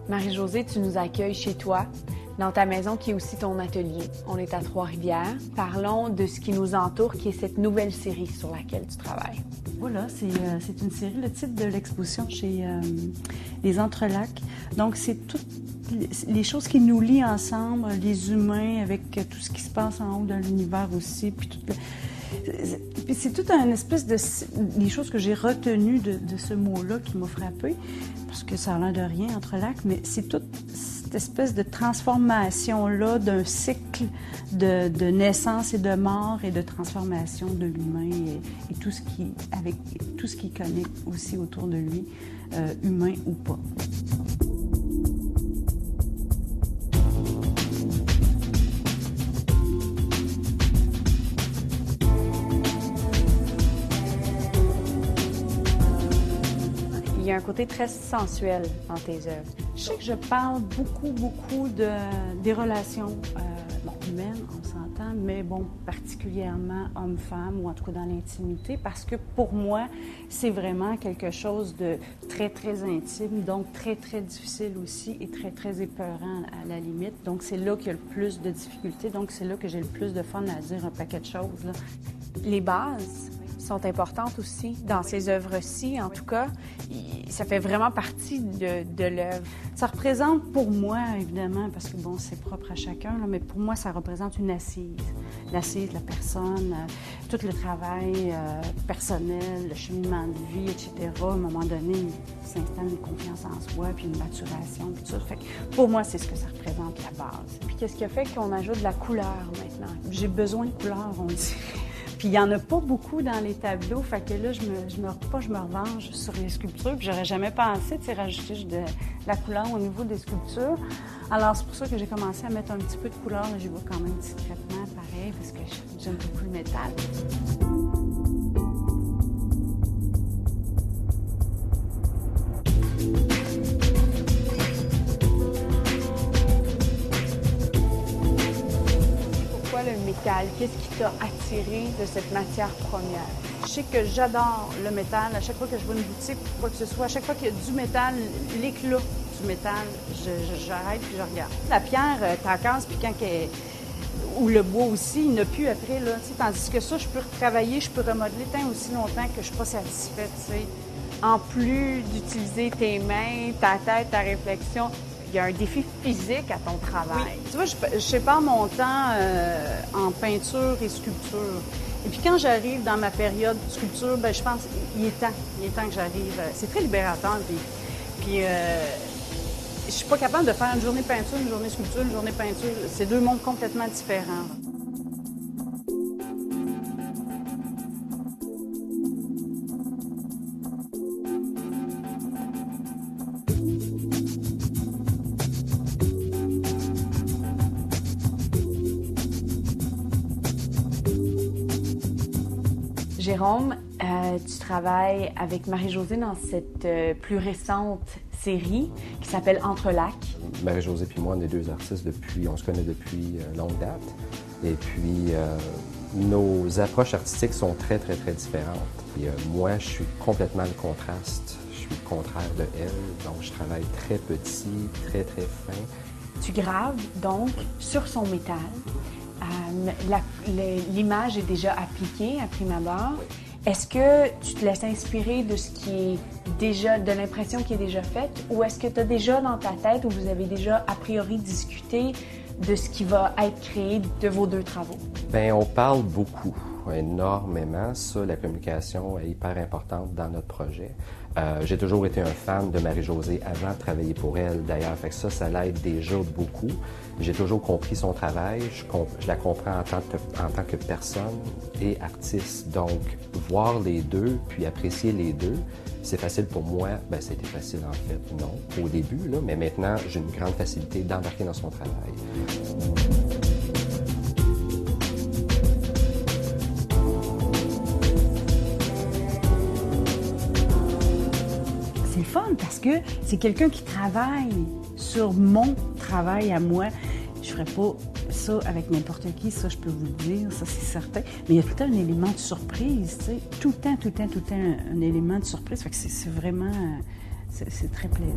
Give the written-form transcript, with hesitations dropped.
Marie-Josée, tu nous accueilles chez toi, dans ta maison qui est aussi ton atelier. On est à Trois-Rivières. Parlons de ce qui nous entoure, qui est cette nouvelle série sur laquelle tu travailles. Voilà, c'est une série, le titre de l'exposition chez les Entrelacs. Donc, c'est toutes les choses qui nous lient ensemble, les humains, avec tout ce qui se passe en haut dans l'univers aussi, puis c'est tout un espèce de... Les choses que j'ai retenues de ce mot-là qui m'a frappée, parce que ça a l'air de rien, Entrelacs, mais c'est toute cette espèce de transformation-là d'un cycle de naissance et de mort et de transformation de l'humain et tout ce qui connecte aussi autour de lui, humain ou pas. Il y a un côté très sensuel dans tes œuvres. Je sais que je parle beaucoup des relations humaines, on s'entend, mais bon, particulièrement homme-femme, ou en tout cas dans l'intimité, parce que pour moi, c'est vraiment quelque chose de très intime, donc très difficile aussi et très épeurant à la limite. Donc c'est là qu'il y a le plus de difficultés, donc c'est là que j'ai le plus de fun à dire un paquet de choses, là. Les bases sont importantes aussi dans ces œuvres-ci, en tout cas. Ça fait vraiment partie de l'œuvre. Ça représente pour moi, évidemment, parce que bon, c'est propre à chacun, là, mais pour moi, ça représente une assise. L'assise de la personne, tout le travail personnel, le cheminement de vie, etc. À un moment donné, il s'installe une confiance en soi, puis une maturation, puis tout ça. Fait que pour moi, c'est ce que ça représente, la base. Puis qu'est-ce qui a fait qu'on ajoute de la couleur maintenant? J'ai besoin de couleur, on dirait. Puis il n'y en a pas beaucoup dans les tableaux, fait que là, je me revanche sur les sculptures, puis j'aurais jamais pensé, rajouter de la couleur au niveau des sculptures. Alors, c'est pour ça que j'ai commencé à mettre un petit peu de couleur, là, j'y vais quand même discrètement, pareil, parce que j'aime beaucoup le métal. Le métal, qu'est-ce qui t'a attiré de cette matière première? Je sais que j'adore le métal. À chaque fois que je vois une boutique, quoi que ce soit, à chaque fois qu'il y a du métal, l'éclat du métal, j'arrête puis je regarde. La pierre, t'en casses, puis ou le bois aussi, il n'a plus après, là. Tandis que ça, je peux retravailler, je peux remodeler tant aussi longtemps que je ne suis pas satisfaite, tu sais. En plus d'utiliser tes mains, ta tête, ta réflexion, il y a un défi physique à ton travail. Oui. Tu vois, je sépare mon temps en peinture et sculpture. Et puis quand j'arrive dans ma période de sculpture, je pense qu'il est temps que j'arrive. C'est très libérateur. Puis je suis pas capable de faire une journée peinture, une journée sculpture, une journée peinture. C'est deux mondes complètement différents. Jérôme, tu travailles avec Marie-Josée dans cette plus récente série qui s'appelle Entrelacs. Marie-Josée puis moi, on est deux artistes on se connaît depuis longue date. Et puis, nos approches artistiques sont très différentes. Et, moi, je suis complètement le contraste. Je suis le contraire de elle. Donc, je travaille très petit, très fin. Tu graves donc sur son métal. L'image est déjà appliquée à prime abord. Oui. Est-ce que tu te laisses inspirer de ce qui est déjà, de l'impression qui est déjà faite, ou est-ce que tu as déjà dans ta tête, ou vous avez déjà a priori discuté de ce qui va être créé de vos deux travaux? Bien, on parle beaucoup, énormément. Ça, la communication est hyper importante dans notre projet. J'ai toujours été un fan de Marie-Josée avant de travailler pour elle, d'ailleurs. Fait que ça l'aide déjà beaucoup. J'ai toujours compris son travail. Je la comprends en tant que personne et artiste. Donc, voir les deux, puis apprécier les deux, c'est facile pour moi. Bien, ça a été facile, en fait, non, au début, là, mais maintenant, j'ai une grande facilité d'embarquer dans son travail. C'est le fun parce que c'est quelqu'un qui travaille sur mon travail à moi. Je ferais pas ça avec n'importe qui, ça je peux vous le dire, ça c'est certain. Mais il y a tout le temps un élément de surprise, tu sais. Tout le temps un élément de surprise. Fait que c'est vraiment, c'est très plaisant.